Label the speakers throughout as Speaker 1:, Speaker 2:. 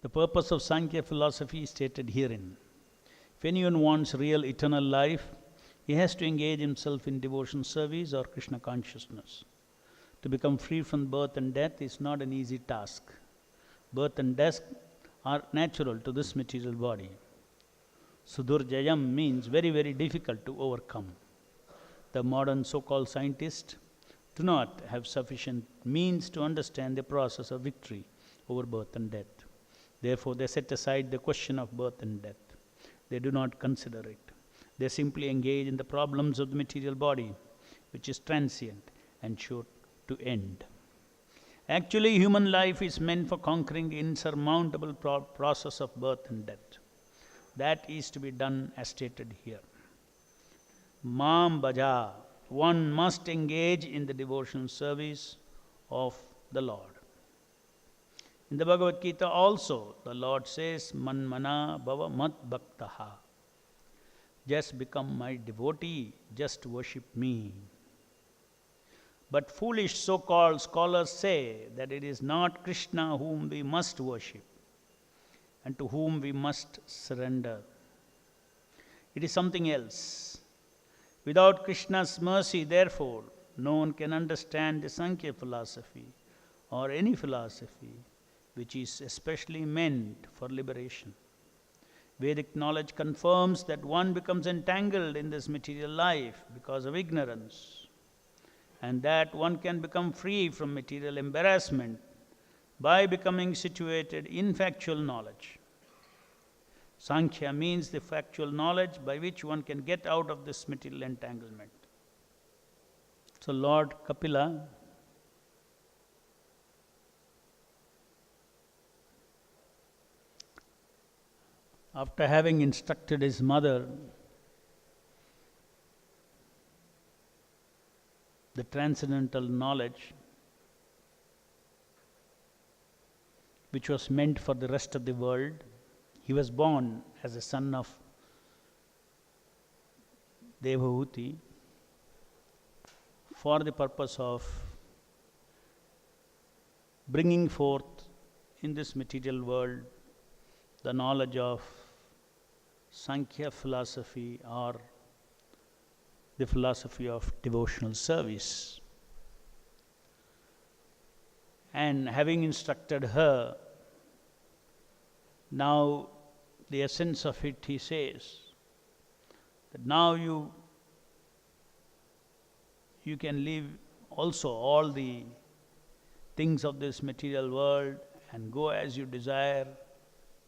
Speaker 1: The purpose of Sankhya philosophy is stated herein. If anyone wants real eternal life, he has to engage himself in devotion service or Krishna consciousness. To become free from birth and death is not an easy task. Birth and death are natural to this material body. Sudurjayam means very, very difficult to overcome. The modern so-called scientists do not have sufficient means to understand the process of victory over birth and death. Therefore, they set aside the question of birth and death. They do not consider it. They simply engage in the problems of the material body, which is transient and sure to end. Actually, human life is meant for conquering the insurmountable process of birth and death. That is to be done as stated here. Mam bhaja, one must engage in the devotional service of the Lord. In the Bhagavad Gita also, the Lord says, Manmana bhava mat bhaktaha. Just become my devotee, just worship me. But foolish so-called scholars say that it is not Krishna whom we must worship and to whom we must surrender. It is something else. Without Krishna's mercy, therefore, no one can understand the Sankhya philosophy or any philosophy which is especially meant for liberation. Vedic knowledge confirms that one becomes entangled in this material life because of ignorance, and that one can become free from material embarrassment by becoming situated in factual knowledge. Sankhya means the factual knowledge by which one can get out of this material entanglement. So Lord Kapila after having instructed his mother the transcendental knowledge which was meant for the rest of the world, he was born as a son of Devahuti for the purpose of bringing forth in this material world the knowledge of Sankhya philosophy or the philosophy of devotional service. And having instructed her, now the essence of it, he says, that now you can leave also all the things of this material world and go as you desire,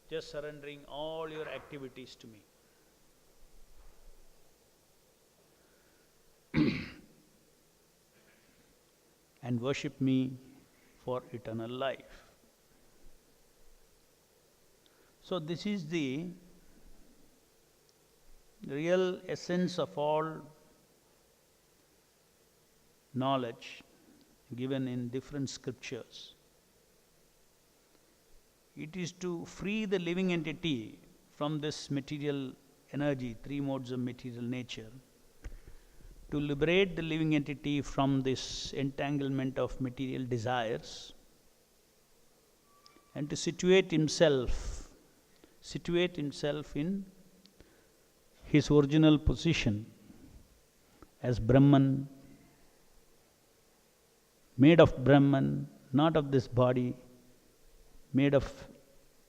Speaker 1: just surrendering all your activities to me. And worship me for eternal life. So this is the real essence of all knowledge given in different scriptures. It is to free the living entity from this material energy, three modes of material nature, to liberate the living entity from this entanglement of material desires, and to situate himself in his original position as Brahman, made of Brahman, not of this body, made of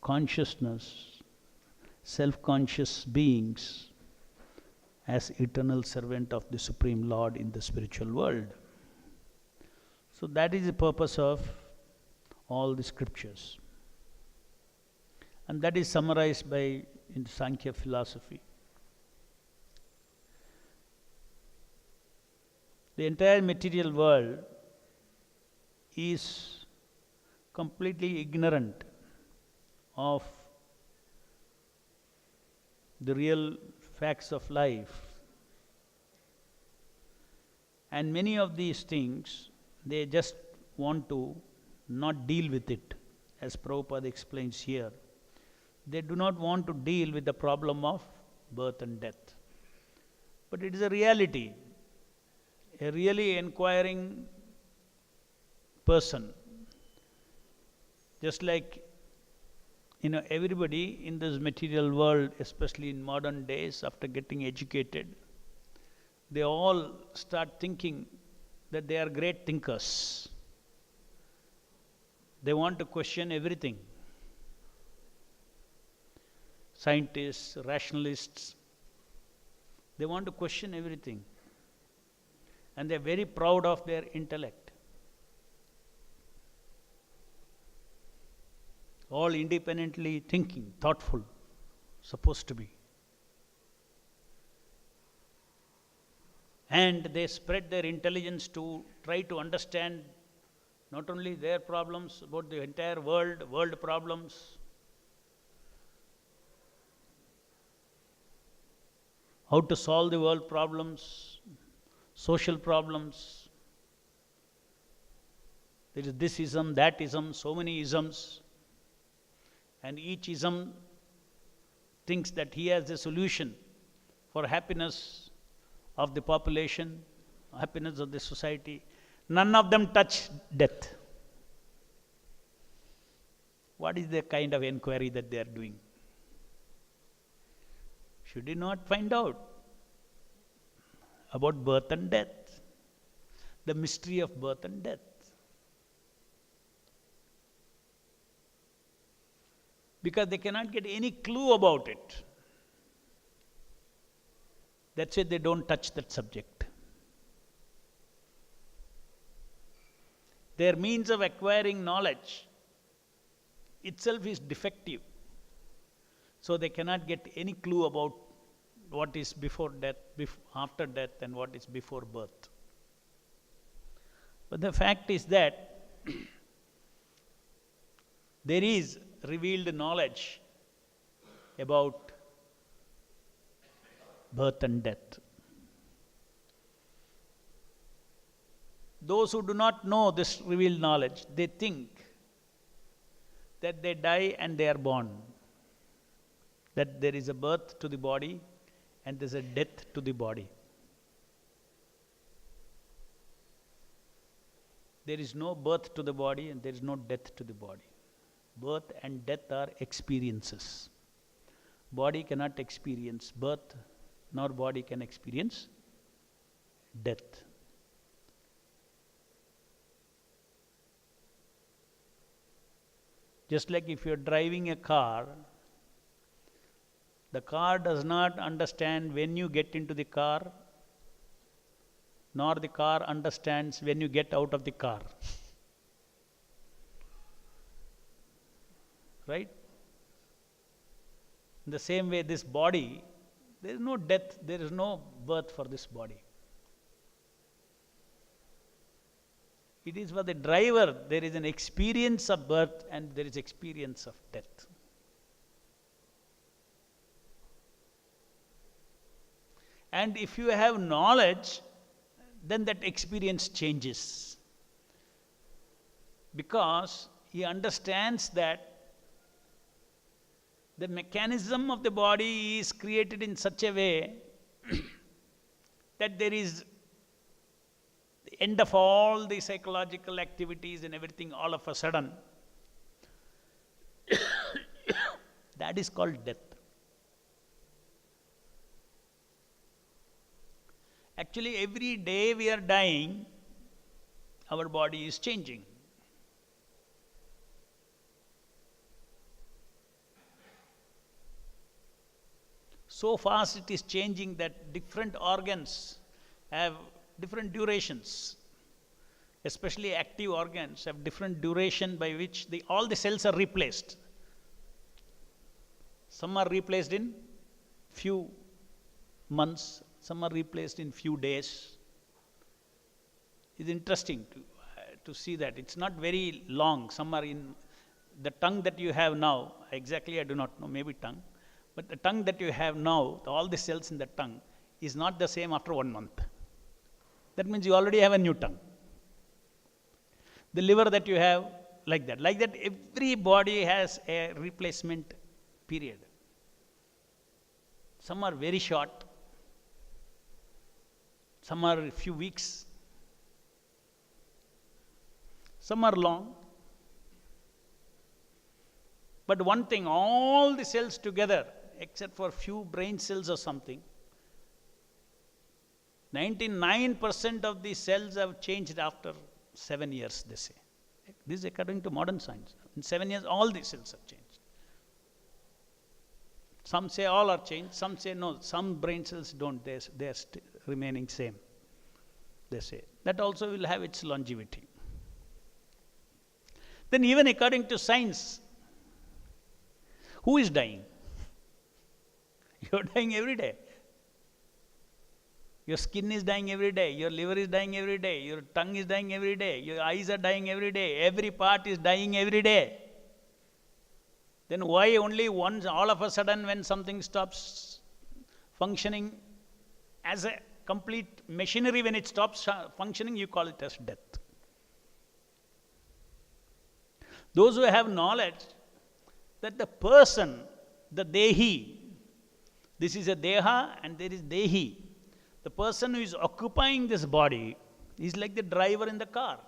Speaker 1: consciousness, self-conscious beings, as eternal servant of the Supreme Lord in the spiritual world. So that is the purpose of all the scriptures. And that is summarized in Sankhya philosophy. The entire material world is completely ignorant of the real facts of life. And many of these things, they just want to not deal with it, as Prabhupada explains here. They do not want to deal with the problem of birth and death. But it is a reality. A really inquiring person, just like Everybody in this material world, especially in modern days, after getting educated, they all start thinking that they are great thinkers. They want to question everything. Scientists, rationalists, they want to question everything. And they are very proud of their intellect. All independently thinking, thoughtful, supposed to be. And they spread their intelligence to try to understand not only their problems, but the entire world problems. How to solve the world problems, social problems. There is this ism, that ism, so many isms. And each ism thinks that he has a solution for happiness of the population, happiness of the society. None of them touch death. What is the kind of inquiry that they are doing? Should you not find out about birth and death? The mystery of birth and death. Because they cannot get any clue about it. That's why they don't touch that subject. Their means of acquiring knowledge itself is defective. So they cannot get any clue about what is before death, after death, and what is before birth. But the fact is that there is revealed knowledge about birth and death. Those who do not know this revealed knowledge, they think that they die and they are born. That there is a birth to the body and there is a death to the body. There is no birth to the body and there is no death to the body. Birth and death are experiences. Body cannot experience birth, nor body can experience death. Just like if you are driving a car, the car does not understand when you get into the car, nor the car understands when you get out of the car. Right? In the same way, this body, there is no death, there is no birth for this body. It is for the driver, there is an experience of birth and there is experience of death. And if you have knowledge, then that experience changes. Because he understands that the mechanism of the body is created in such a way that there is the end of all the psychological activities and everything all of a sudden. That is called death. Actually, every day we are dying, our body is changing. So fast it is changing that different organs have different durations. Especially active organs have different duration by which all the cells are replaced. Some are replaced in few months, some are replaced in few days. It's interesting to see that. It's not very long. Some are in the tongue that you have now, exactly I do not know, maybe tongue. But the tongue that you have now, all the cells in the tongue, is not the same after 1 month. That means you already have a new tongue. The liver that you have, like that. Like that, every body has a replacement period. Some are very short. Some are a few weeks. Some are long. But one thing, all the cells together, except for few brain cells or something, 99% of the cells have changed after 7 years, they say. This is according to modern science. In 7 years, all the cells have changed. Some say all are changed, some say no, some brain cells don't, they are remaining same, they say. That also will have its longevity. Then even according to science, who is dying? You're dying every day. Your skin is dying every day, your liver is dying every day, your tongue is dying every day, your eyes are dying every day, every part is dying every day. Then why only once, all of a sudden, when something stops functioning as a complete machinery, when it stops functioning, you call it as death? Those who have knowledge that the person, the Dehi, this is a Deha and there is Dehi. The person who is occupying this body is like the driver in the car.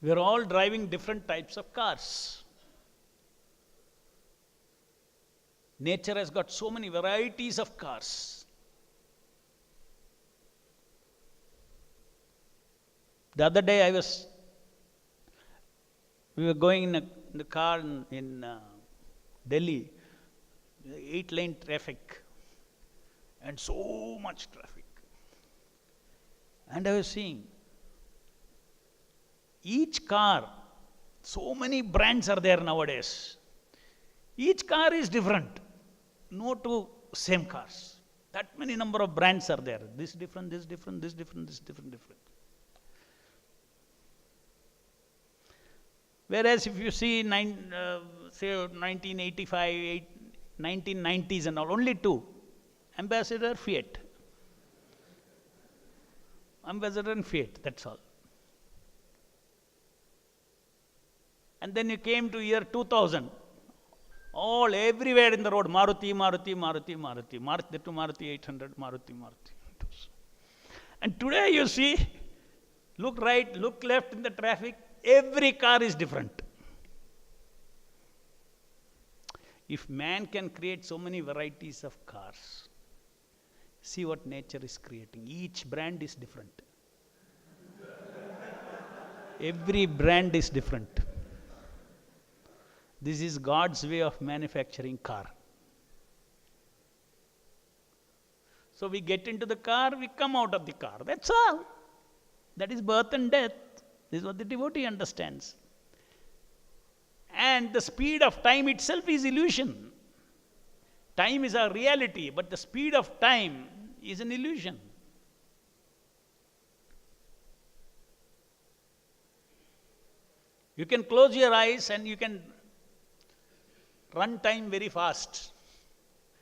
Speaker 1: We are all driving different types of cars. Nature has got so many varieties of cars. The other day we were going in the car in Delhi, 8-lane traffic, and so much traffic. And I was seeing, each car, so many brands are there nowadays. Each car is different. No two same cars. That many number of brands are there. This different, this different, this different, this different. Whereas if you see, say 1985, 1990s and all, only two. Ambassador, Fiat. Ambassador and Fiat, that's all. And then you came to year 2000. All everywhere in the road, Maruti, Maruti, Maruti, Maruti. Maruti 800, Maruti. And today you see, look right, look left in the traffic, every car is different. If man can create so many varieties of cars, see what nature is creating. Each brand is different. Every brand is different. This is God's way of manufacturing car. So we get into the car, we come out of the car. That's all. That is birth and death. This is what the devotee understands. And the speed of time itself is illusion. Time is our reality, but the speed of time is an illusion. You can close your eyes and you can run time very fast.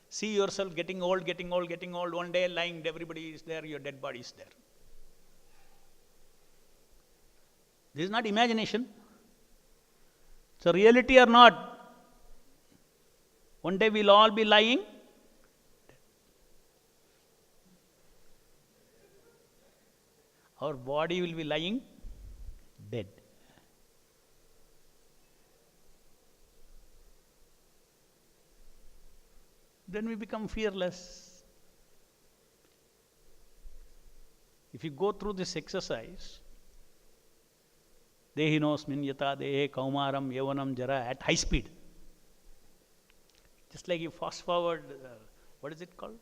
Speaker 1: See yourself getting old. One day lying, everybody is there, your dead body is there. This is not imagination. So reality or not, one day we'll all be lying. Our body will be lying dead. Then we become fearless. If you go through this exercise, Dehinosmin yata dehe kaumaram yavanam jara, at high speed. Just like you fast forward, what is it called?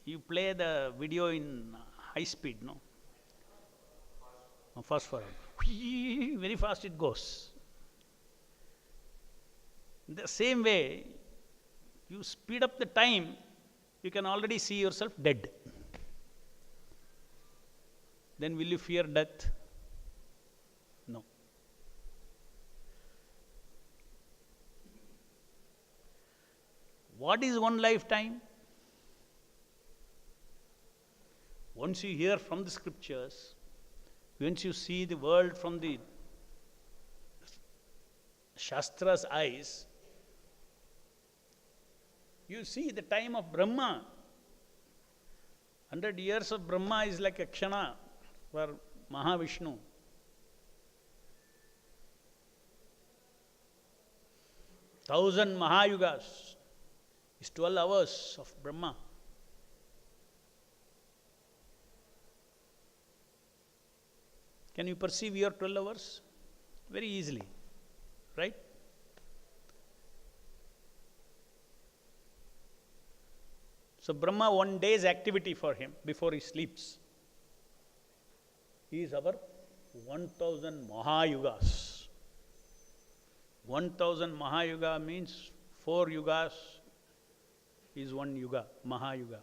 Speaker 1: You play the video in high speed, no? Fast forward. Very fast it goes. The same way, you speed up the time, you can already see yourself dead. Then will you fear death? No. What is one lifetime? Once you hear from the scriptures, once you see the world from the Shastra's eyes, you see the time of Brahma. 100 years of Brahma is like a kshana for Mahavishnu. 1,000 Mahayugas is 12 hours of Brahma. Can you perceive your 12 hours? Very easily, right? So Brahma, one day's activity for him before he sleeps is our 1,000 Mahayugas. 1,000 Mahayuga means 4 yugas is 1 yuga, Mahayuga.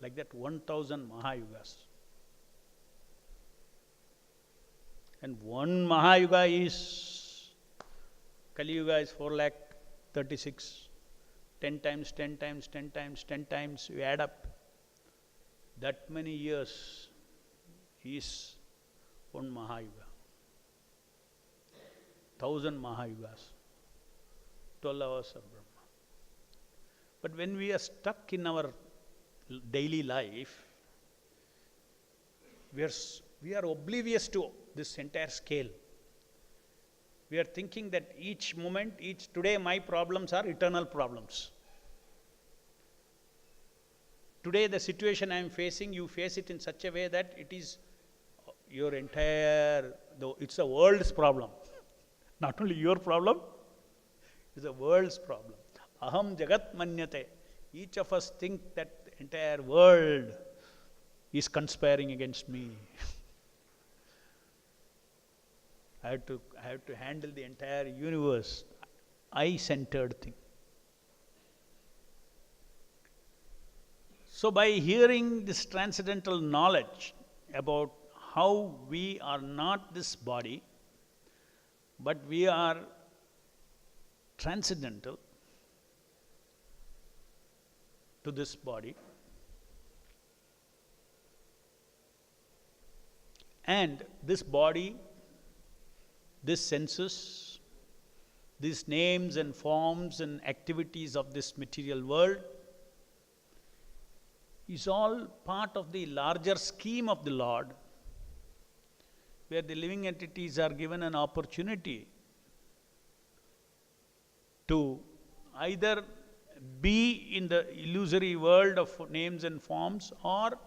Speaker 1: Like that, 1,000 Mahayugas. And 1 Mahayuga is, Kali Yuga is 4,36,000. 10 times, 10 times, 10 times, 10 times, you add up. That many years is 1 Mahayuga. 1,000 Mahayugas. 12 hours of Brahma. But when we are stuck in our daily life, we are oblivious to this entire scale. We are thinking that each moment, today my problems are eternal problems. Today the situation I am facing, you face it in such a way that it is your entire, it's the world's problem. Not only your problem, it's the world's problem. Aham jagat manyate. Each of us think that the entire world is conspiring against me. I have to handle the entire universe. I-centered thing. So by hearing this transcendental knowledge about how we are not this body, but we are transcendental to this body, and this body, these senses, these names and forms and activities of this material world is all part of the larger scheme of the Lord, where the living entities are given an opportunity to either be in the illusory world of names and forms or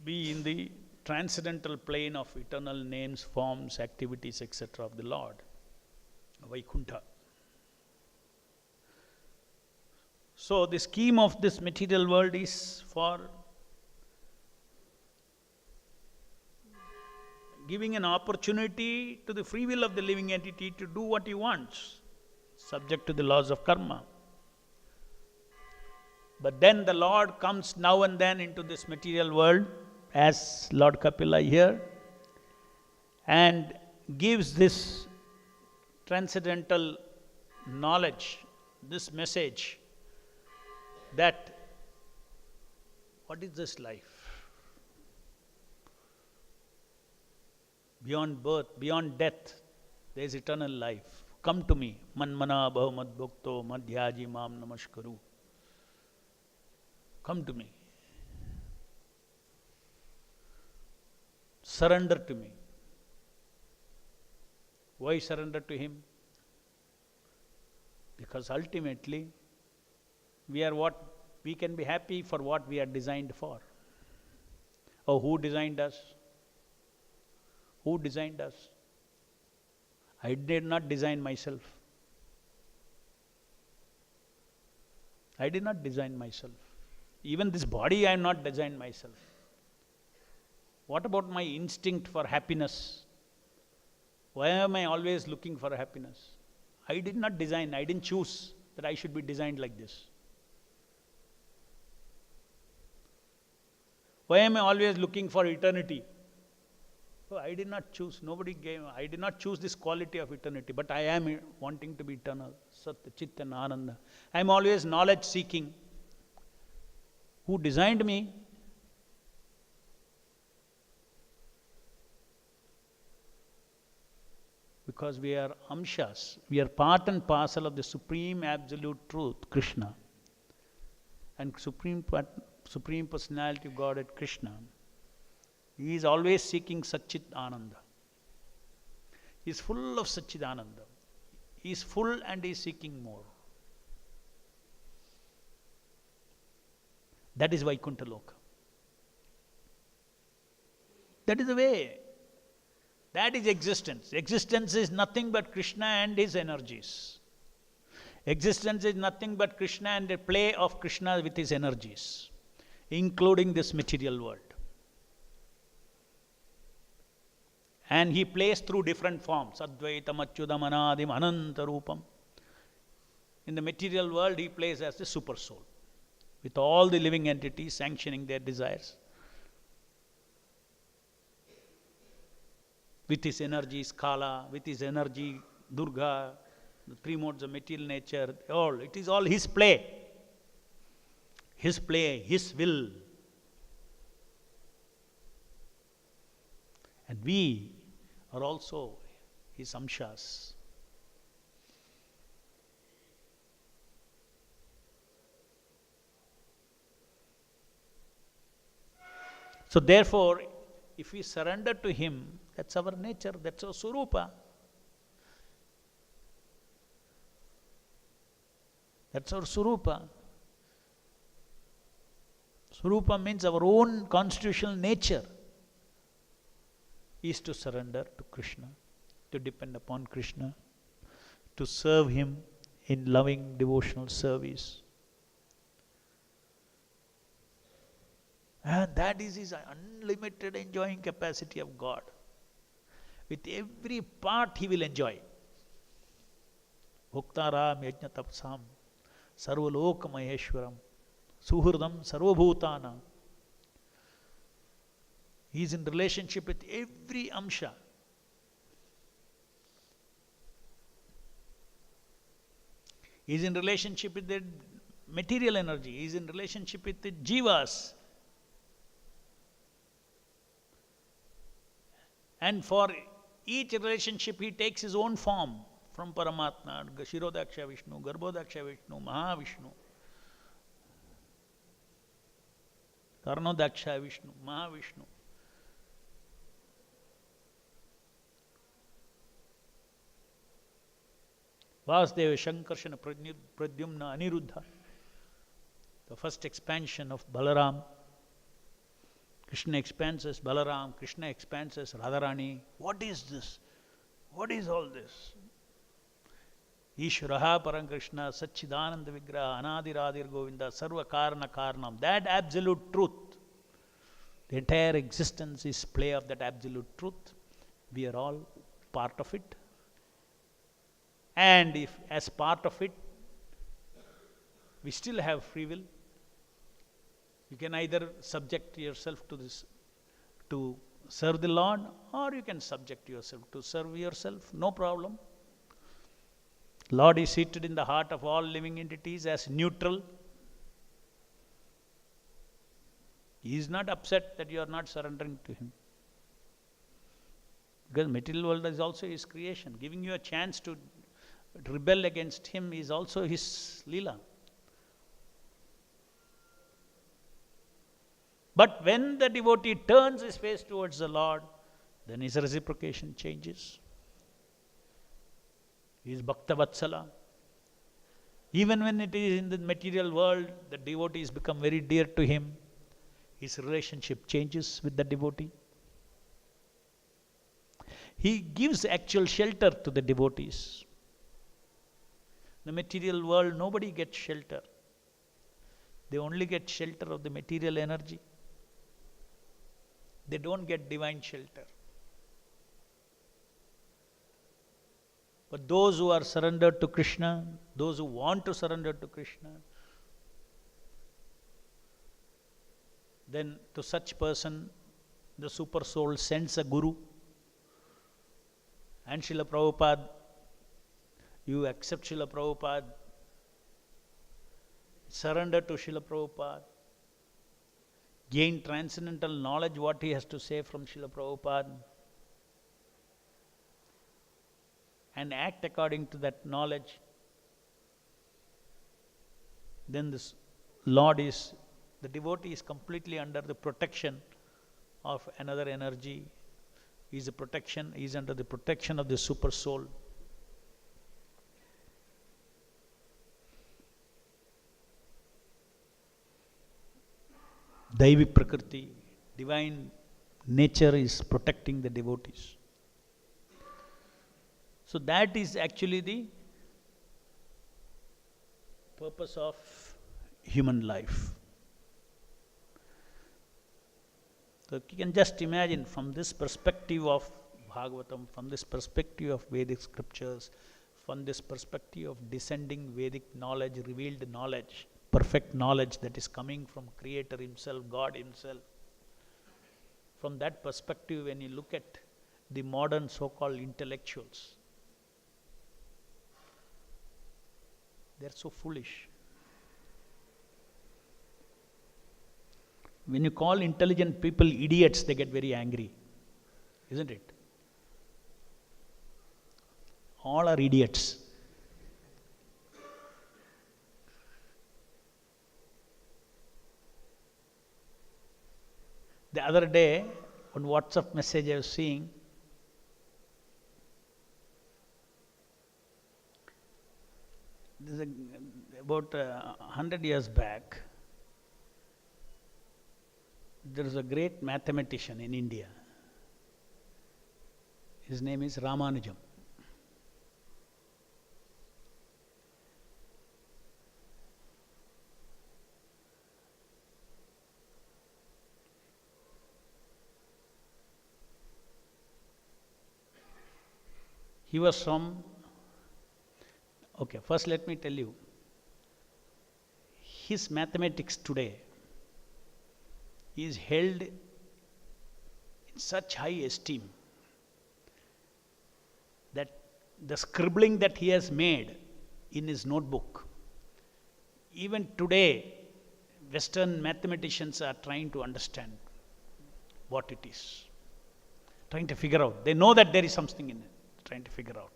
Speaker 1: be in the transcendental plane of eternal names, forms, activities, etc. of the Lord, Vaikuntha. So the scheme of this material world is for giving an opportunity to the free will of the living entity to do what he wants, subject to the laws of karma. But then the Lord comes now and then into this material world, as Lord Kapila here, and gives this transcendental knowledge, this message, that what is this life? Beyond birth, beyond death, there is eternal life. Come to me. Manmana bhav madbhukto madhyaji mam namaskaru. Come to me. Surrender to me. Why surrender to him? Because ultimately, we can be happy for what we are designed for. Oh, who designed us? Who designed us? I did not design myself. I did not design myself. Even this body I have not designed myself. What about my instinct for happiness? Why am I always looking for happiness? I did not design, I didn't choose that I should be designed like this. Why am I always looking for eternity? Oh, I did not choose, I did not choose this quality of eternity, but I am wanting to be eternal. Satya, Chit and Ananda. I am always knowledge seeking. Who designed me? Because we are amshas, we are part and parcel of the Supreme Absolute Truth, Krishna. And Supreme Personality of Godhead, Krishna, he is always seeking Satchit Ananda. He is full of Satchit Ananda. He is full and he is seeking more. That is Vaikuntha Loka. That is the way. That is existence. Existence is nothing but Krishna and his energies. Existence is nothing but Krishna and the play of Krishna with his energies, including this material world. And he plays through different forms. Advaitam, Achyudam, Anadim, Ananta Rupam. In the material world, he plays as the super soul, with all the living entities sanctioning their desires. With his energy, Kala, with his energy, Durga, the three modes of material nature, all. It is all his play. His play, his will. And we are also his amshas. So therefore, if we surrender to him, that's our nature, that's our Surupa. That's our Surupa. Surupa means our own constitutional nature is to surrender to Krishna, to depend upon Krishna, to serve him in loving devotional service. And that is his unlimited enjoying capacity of God. With every part he will enjoy. Bhuktaram yajna tapsam sarvaloka maheshwaram suhurdam sarvabhutana. He is in relationship with every amsha. He is in relationship with the material energy. He is in relationship with the jivas. And for each relationship, he takes his own form from Paramatma, Shirodaksha Vishnu, Garbhodaksha Vishnu, Mahavishnu, Karnodaksha Vishnu, Mahavishnu. Vasudeva, Shankarshana, Pradyumna, Aniruddha. The first expansion of Balaram. Krishna expands as Balaram, Krishna expands as Radharani. What is this? What is all this? Ishvaraha Paramkrishna, Satchidananda Vigraha, Anadiradir Govinda, Sarva Karana Karanam. That absolute truth. The entire existence is play of that absolute truth. We are all part of it. And if as part of it, we still have free will, you can either subject yourself to this, to serve the Lord, or you can subject yourself to serve yourself, no problem. Lord is seated in the heart of all living entities as neutral. He is not upset that you are not surrendering to him. Because material world is also his creation. Giving you a chance to rebel against him is also his Leela. But when the devotee turns his face towards the Lord, then his reciprocation changes. He is Bhakta Vatsala. Even when it is in the material world, the devotees become very dear to him. His relationship changes with the devotee. He gives actual shelter to the devotees. In the material world, nobody gets shelter. They only get shelter of the material energy. They don't get divine shelter. But those who are surrendered to Krishna, those who want to surrender to Krishna, then to such person, the super soul sends a guru. And Srila Prabhupada, you accept Srila Prabhupada, surrender to Srila Prabhupada, gain transcendental knowledge, what he has to say from Srila Prabhupada, and act according to that knowledge. Then this Lord is, the devotee is completely under the protection of another energy. He is under the protection of the super soul. Daivi Prakriti, divine nature is protecting the devotees. So that is actually the purpose of human life. So you can just imagine from this perspective of Bhagavatam, from this perspective of Vedic scriptures, from this perspective of descending Vedic knowledge, revealed knowledge, perfect knowledge that is coming from Creator Himself, God Himself. From that perspective, when you look at the modern so-called intellectuals, they are so foolish. When you call intelligent people idiots, they get very angry, isn't it? All are idiots. The other day, on WhatsApp message I was seeing, about 100 years back, there is a great mathematician in India. His name is Ramanujam. He was from, okay, first let me tell you, his mathematics today is held in such high esteem that the scribbling that he has made in his notebook, even today, Western mathematicians are trying to understand what it is, trying to figure out. They know that there is something in it, trying to figure out.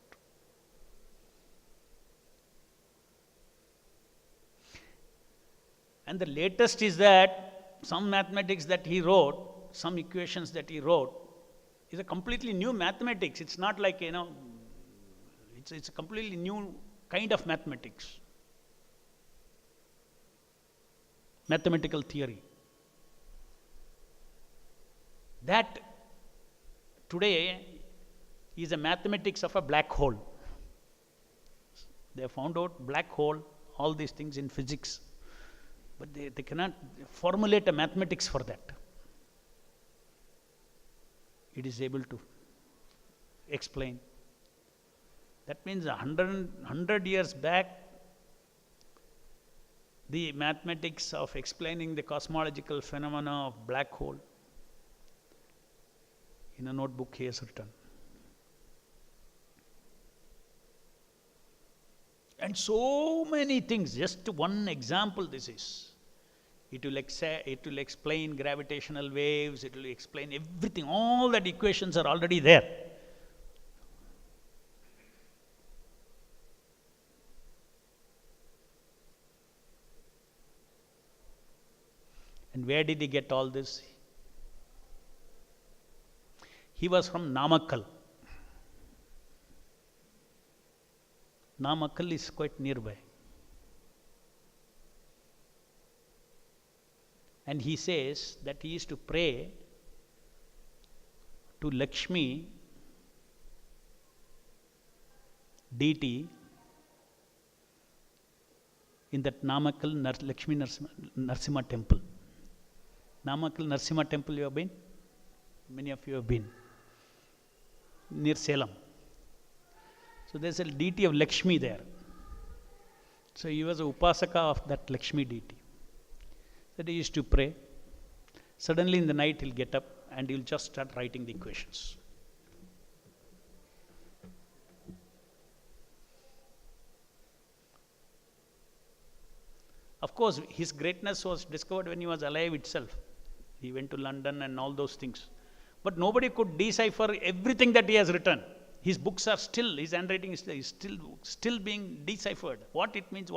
Speaker 1: And the latest is that some mathematics that he wrote, some equations that he wrote, is a completely new mathematics. It's not like, it's a completely new kind of mathematics. Mathematical theory. That today is a mathematics of a black hole. They have found out black hole, all these things in physics, but they cannot formulate a mathematics for that. It is able to explain. That means 100 years back, the mathematics of explaining the cosmological phenomena of black hole, in a notebook he has written. And so many things, just one example this is. It will explain gravitational waves, it will explain everything, all that equations are already there. And where did he get all this? He was from Namakkal. Namakkal is quite nearby. And he says that he used to pray to Lakshmi deity in that Namakkal Lakshmi Narsimha temple. Namakkal Narsimha temple you have been? Many of you have been. Near Salem. So there's a deity of Lakshmi there. So he was a upasaka of that Lakshmi deity. That he used to pray. Suddenly in the night he'll get up and he'll just start writing the equations. Of course, his greatness was discovered when he was alive itself. He went to London and all those things. But nobody could decipher everything that he has written. His books are still, his handwriting is still being deciphered. What it means.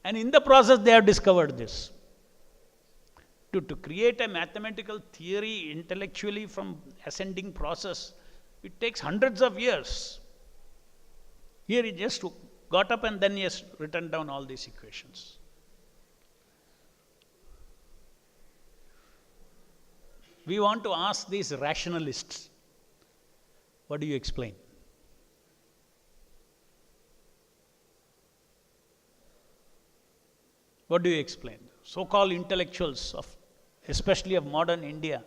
Speaker 1: And in the process they have discovered this. To create a mathematical theory intellectually from ascending process, it takes hundreds of years. Here he just got up and then he has written down all these equations. We want to ask these rationalists, what do you explain? What do you explain? So-called intellectuals, especially of modern India,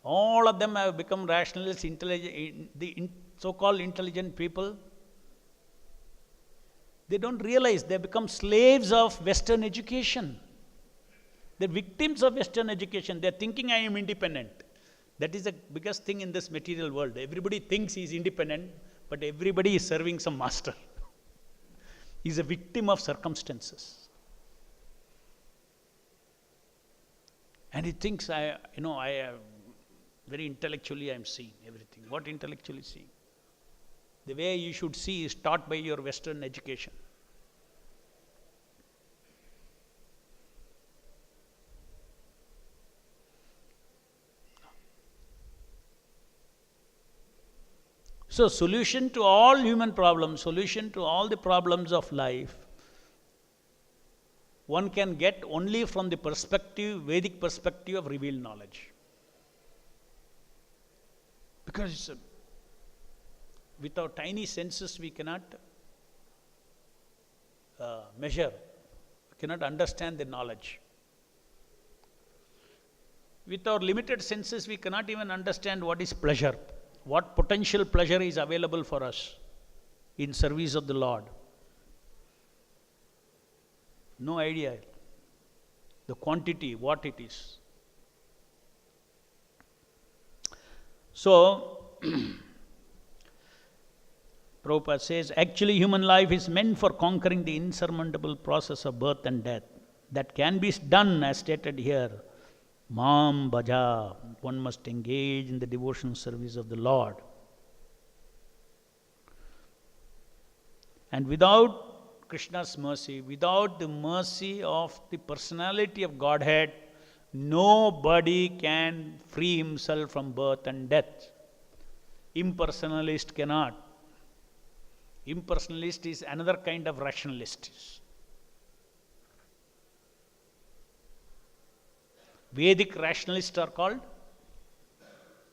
Speaker 1: all of them have become rationalists, so-called intelligent people. They don't realize they become slaves of Western education. They're victims of Western education. They're thinking I am independent. That is the biggest thing in this material world. Everybody thinks he's independent, but everybody is serving some master. He's a victim of circumstances. And he thinks, very intellectually I am seeing everything. What intellectually seeing? The way you should see is taught by your Western education. So, solution to all human problems, solution to all the problems of life, one can get only from the perspective, Vedic perspective of revealed knowledge. Because with our tiny senses we cannot measure, we cannot understand the knowledge. With our limited senses we cannot even understand what is pleasure. What potential pleasure is available for us in service of the Lord? No idea. The quantity, what it is. So, Prabhupada says, actually human life is meant for conquering the insurmountable process of birth and death. That can be done as stated here. Mam bhaja, one must engage in the devotional service of the Lord. And without Krishna's mercy, without the mercy of the personality of Godhead, nobody can free himself from birth and death. Impersonalist cannot. Impersonalist is another kind of rationalist. Vedic rationalists are called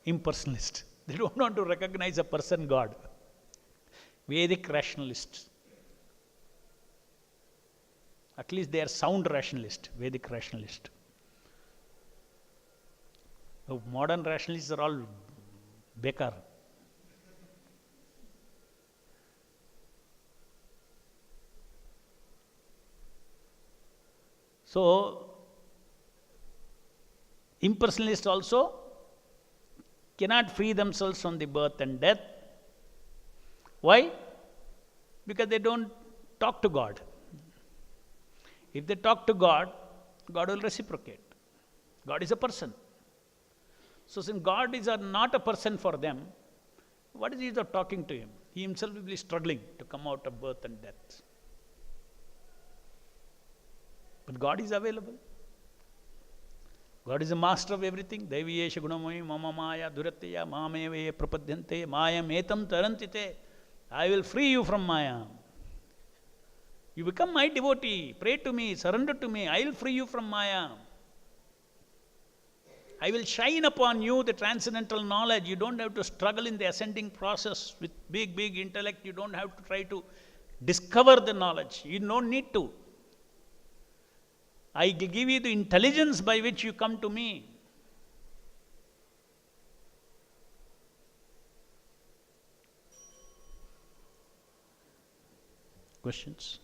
Speaker 1: impersonalists. They don't want to recognize a person God. Vedic rationalists. At least they are sound rationalists, Vedic rationalists. The modern rationalists are all bekar. So, impersonalists also cannot free themselves from the birth and death. Why? Because they don't talk to God. If they talk to God, God will reciprocate. God is a person. So since God is not a person for them, what is he of talking to him? He himself will be struggling to come out of birth and death. But God is available. God is the master of everything. Daiviyesha gunamaya mama maya duratya mameve prapadyante mayam etam tarantite. I will free you from Maya. You become my devotee. Pray to me, surrender to me. I will free you from Maya. I will shine upon you the transcendental knowledge. You don't have to struggle in the ascending process with big intellect. You don't have to try to discover the knowledge. You don't need to. I will give you the intelligence by which you come to me. Questions?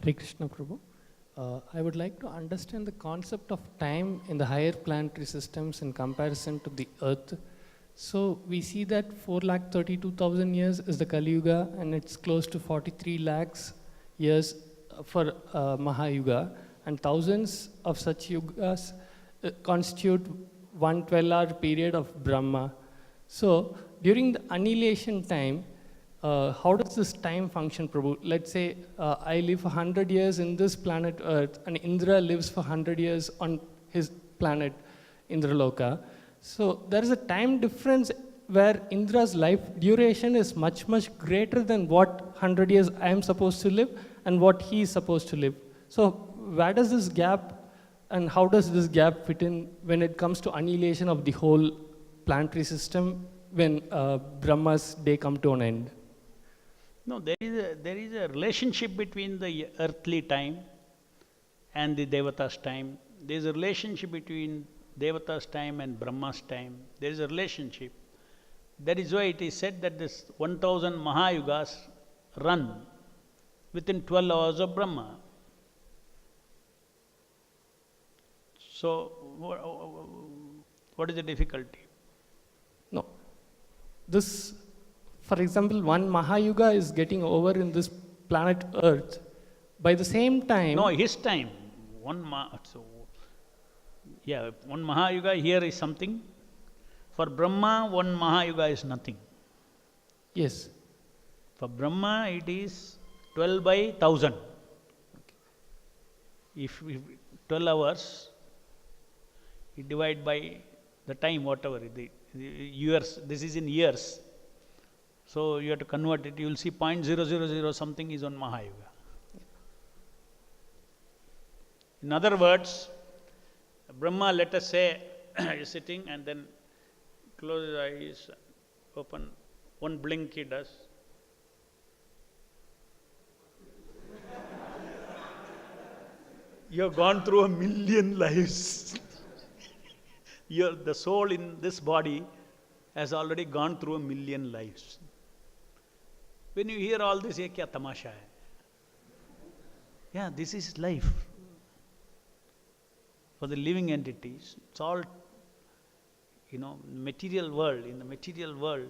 Speaker 2: Hare Krishna Prabhu. I would like to understand the concept of time in the higher planetary systems in comparison to the Earth. So we see that 4,32,000 years is the Kali Yuga, and it's close to 43 lakhs years for Mahayuga, and thousands of such yugas constitute 112-hour period of Brahma. So during the annihilation time, how does this time function, Prabhu? Let's say I live for 100 years in this planet Earth, and Indra lives for 100 years on his planet Indraloka. So there is a time difference where Indra's life duration is much, much greater than what 100 years I am supposed to live and what he is supposed to live. So where does this gap and how does this gap fit in when it comes to annihilation of the whole planetary system when Brahma's day come to an end?
Speaker 1: No, there is a relationship between the earthly time and the Devata's time. There is a relationship between Devata's time and Brahma's time. There is a relationship. That is why it is said that this 1000 Mahayugas run within 12 hours of Brahma. So, what is the difficulty?
Speaker 2: No. This, for example, one Mahayuga is getting over in this planet Earth. By the same time...
Speaker 1: No, his time. One Mahayuga here is something. For Brahma, one Mahayuga is nothing.
Speaker 2: Yes.
Speaker 1: For Brahma, it is 12 by 1000. If 12 hours, you divide by the time, whatever, the years, this is in years. So you have to convert it, you will see 0.000 something is on Mahayuga. In other words, Brahma, let us say, is sitting and then close his eyes, open, one blink he does. You have gone through 1,000,000 lives. The soul in this body has already gone through 1,000,000 lives. When you hear all this, ye kya tamasha hai? Yeah, this is life. For the living entities, it's all, material world. In the material world,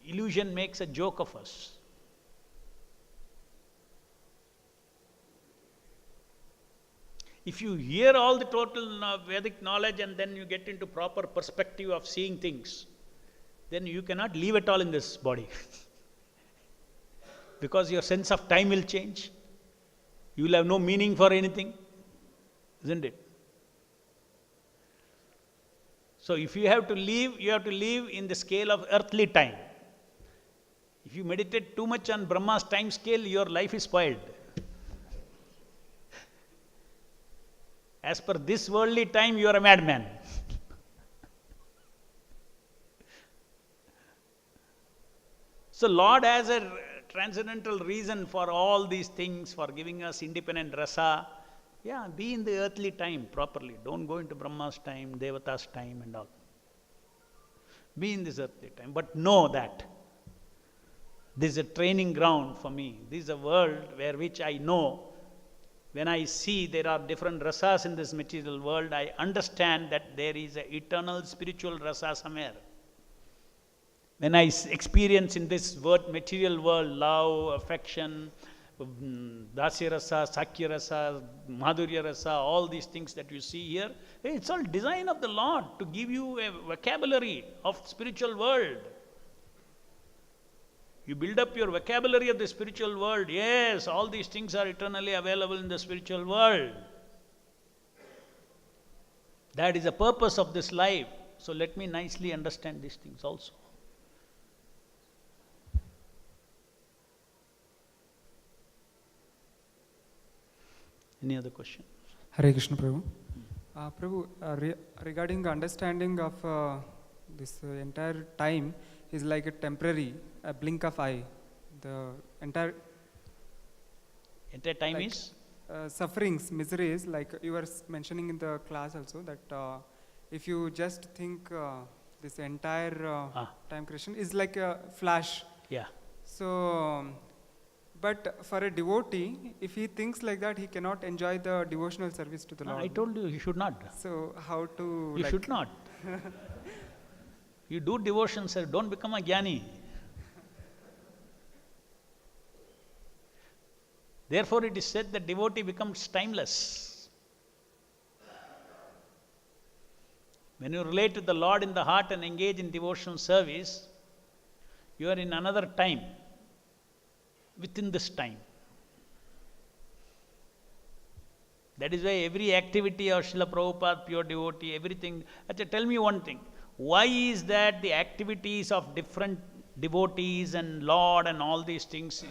Speaker 1: illusion makes a joke of us. If you hear all the total Vedic knowledge and then you get into proper perspective of seeing things, then you cannot live at all in this body. Because your sense of time will change. You will have no meaning for anything, isn't it? So if you have to live, you have to live in the scale of earthly time. If you meditate too much on Brahma's time scale, your life is spoiled. As per this worldly time, you are a madman. So Lord has a transcendental reason for all these things, for giving us independent rasa. Yeah, be in the earthly time properly. Don't go into Brahma's time, Devata's time and all. Be in this earthly time. But know that this is a training ground for me. This is a world where which I know. When I see there are different rasas in this material world, I understand that there is an eternal spiritual rasa somewhere. When I experience in this material world love, affection, dasya rasa, sakya rasa, madhurya rasa, all these things that you see here, it's all design of the Lord to give you a vocabulary of spiritual world. You build up your vocabulary of the spiritual world. Yes, all these things are eternally available in the spiritual world. That is the purpose of this life. So let me nicely understand these things also. Any other question?
Speaker 3: Hare Krishna Prabhu. Prabhu, regarding understanding of this entire time is like a temporary, a blink of eye. The entire
Speaker 1: time
Speaker 3: like,
Speaker 1: is?
Speaker 3: Sufferings, miseries, like you were mentioning in the class also, that if you just think this entire time creation is like a flash.
Speaker 1: Yeah.
Speaker 3: So, but for a devotee, if he thinks like that, he cannot enjoy the devotional service to the Lord.
Speaker 1: I told you, you should not.
Speaker 3: So, how to...
Speaker 1: You should not. You do devotion, sir. Don't become a jnani. Therefore, it is said that devotee becomes timeless. When you relate to the Lord in the heart and engage in devotional service, you are in another time, within this time. That is why every activity of Srila Prabhupada, pure devotee, everything. Achha, tell me one thing. Why is that the activities of different devotees and Lord and all these things,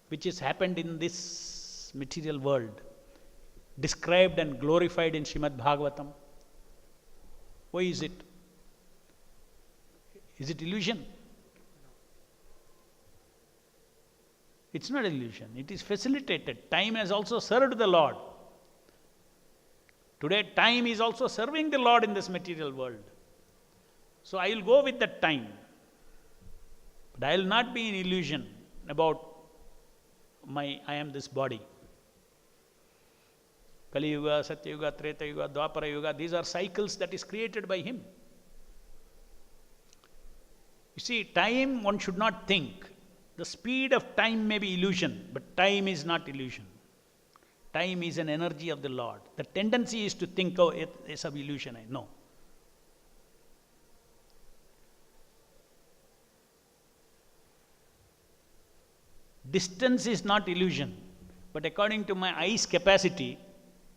Speaker 1: which is happened in this material world, described and glorified in Srimad Bhagavatam? Why is it? Is it illusion? It's not illusion, it is facilitated. Time has also served the Lord. Today, time is also serving the Lord in this material world. So I will go with that time. But I will not be in illusion about I am this body. Kali Yuga, Satya Yuga, Treta Yuga, Dwapara Yuga, these are cycles that is created by Him. You see, time one should not think. The speed of time may be illusion, but time is not illusion. Time is an energy of the Lord. The tendency is to think, oh, it's an illusion. No. Distance is not illusion, but according to my eye's capacity,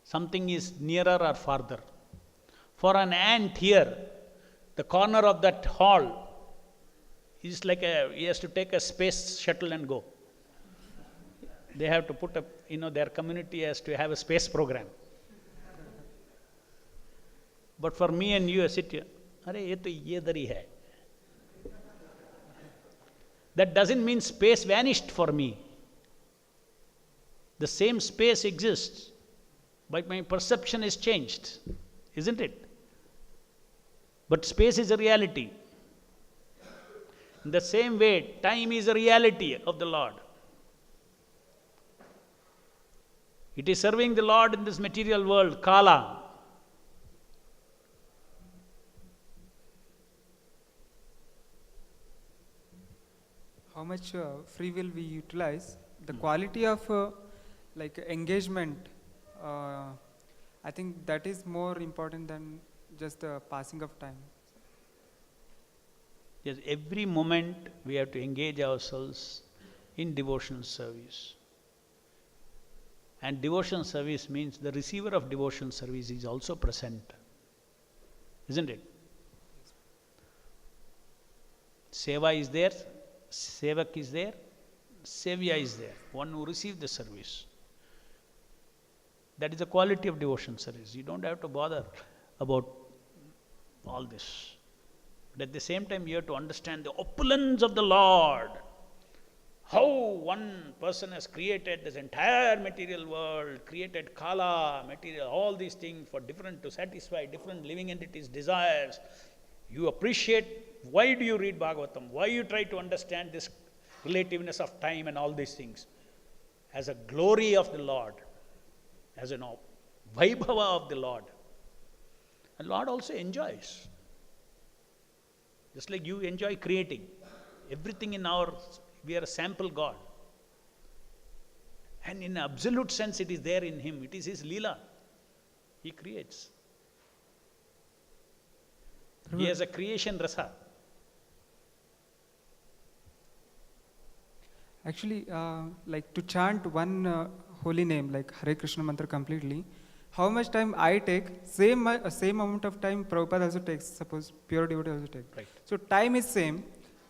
Speaker 1: something is nearer or farther. For an ant here, the corner of that hall is like he has to take a space shuttle and go. They have to put up, their community has to have a space program. But for me and you, I sit here, ye to ye dari hai. That doesn't mean space vanished for me. The same space exists, but my perception is changed, isn't it? But space is a reality. In the same way, time is a reality of the Lord. It is serving the Lord in this material world, Kala.
Speaker 3: How much free will we utilize? The quality of engagement, I think that is more important than just the passing of time.
Speaker 1: Yes, every moment we have to engage ourselves in devotional service. And devotional service means the receiver of devotional service is also present. Isn't it? Seva is there, Sevak is there, Sevya is there, one who receives the service. That is the quality of devotional service. You don't have to bother about all this. But at the same time, you have to understand the opulence of the Lord. How one person has created this entire material world, created Kala, material, all these things to satisfy different living entities' desires. You appreciate, why do you read Bhagavatam? Why you try to understand this relativeness of time and all these things? As a glory of the Lord, as a Vaibhava of the Lord. And Lord also enjoys. Just like you enjoy creating. Everything we are a sample God. And in absolute sense, it is there in Him. It is His Leela. He creates. He has a creation rasa.
Speaker 3: Actually, to chant one holy name, like Hare Krishna mantra completely, how much time I take, same amount of time Prabhupada also takes, suppose pure devotee also takes.
Speaker 1: Right.
Speaker 3: So time is same,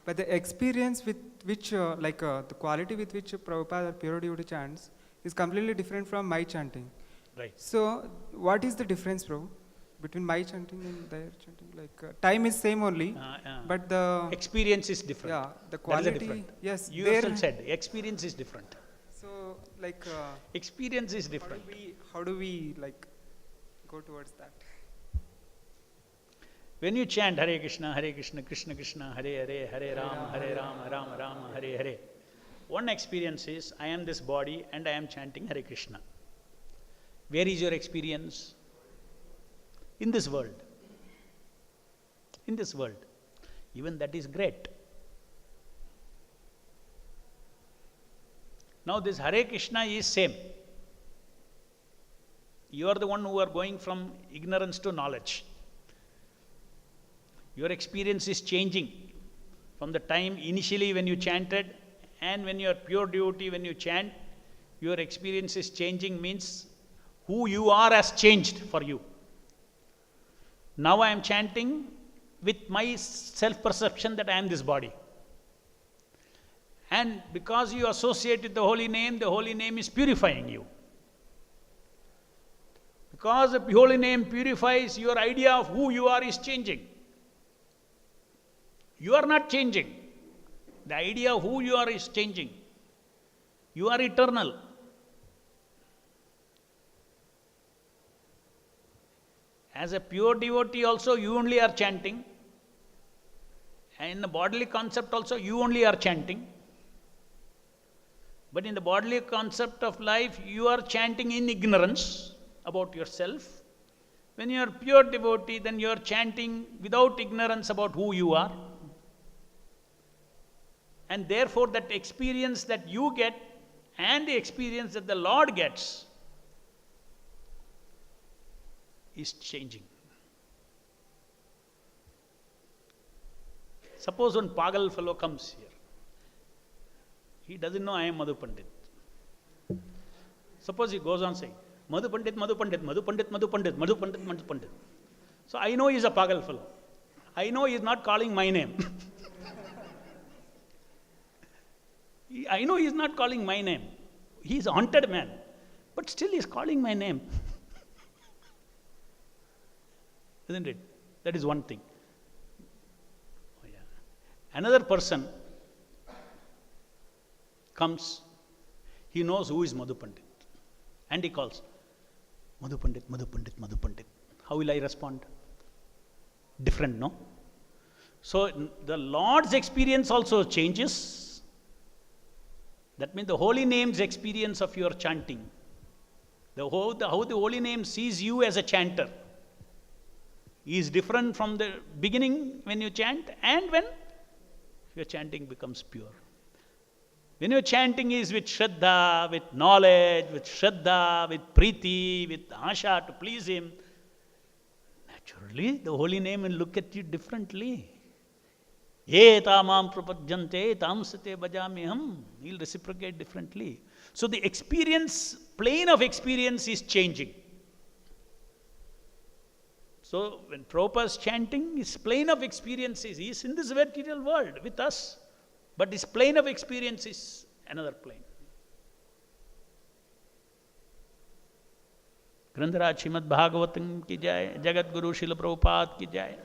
Speaker 3: but the experience with which, the quality with which Prabhupada or pure devotee chants is completely different from my chanting.
Speaker 1: Right.
Speaker 3: So what is the difference, Prabhu, between my chanting and their chanting? Time is same only, but the
Speaker 1: experience is different.
Speaker 3: Yeah, the quality.
Speaker 1: That is different.
Speaker 3: Yes,
Speaker 1: you yourself said experience is different.
Speaker 3: So
Speaker 1: experience is different.
Speaker 3: How do we go towards that?
Speaker 1: When you chant Hare Krishna, Krishna Krishna, Hare Hare, Hare Rama, Rama Rama, Hare Hare, one experience is, I am this body and I am chanting Hare Krishna. Where is your experience? In this world. In this world. Even that is great. Now this Hare Krishna is same. You are the one who are going from ignorance to knowledge. Your experience is changing from the time initially when you chanted, and when you are pure devotee, when you chant, your experience is changing, means who you are has changed for you. Now I am chanting with my self-perception that I am this body. And because you associate with the holy name is purifying you. Because the holy name purifies, your idea of who you are is changing. You are not changing. The idea of who you are is changing. You are eternal. As a pure devotee also, you only are chanting. And in the bodily concept also, you only are chanting. But in the bodily concept of life, you are chanting in ignorance about yourself. When you are pure devotee, then you are chanting without ignorance about who you are. And therefore, that experience that you get and the experience that the Lord gets is changing. Suppose one pagal fellow comes here. He doesn't know I am Madhu Pandit. Suppose he goes on saying, Madhu Pandit, Madhu Pandit, Madhu Pandit, Madhu Pandit, Madhu Pandit, Madhu Pandit. So I know he is a pagal fellow. I know he is not calling my name. I know he is not calling my name. He is a haunted man. But still he is calling my name. Isn't it? That is one thing. Oh, yeah. Another person comes, he knows who is Madhu Pandit. And he calls, Madhu Pandit, Madhu Pandit, Madhu Pandit. How will I respond? Different, no? So the Lord's experience also changes. That means the holy name's experience of your chanting. How the holy name sees you as a chanter is different from the beginning when you chant and when your chanting becomes pure. When your chanting is with Shraddha, with knowledge, with Shraddha, with Preeti, with Asha to please Him, naturally the holy name will look at you differently. Ye tamam prapadyante tamsate bhajamiham. He will reciprocate differently. So the experience, plane of experience is changing. So when Prabhupada is chanting, his plane of experience is in this material world with us. But his plane of experience is another plane. Grandharaj Srimad Bhagavatam ki jai, Jagat Guru Srila Prabhupada ki jai.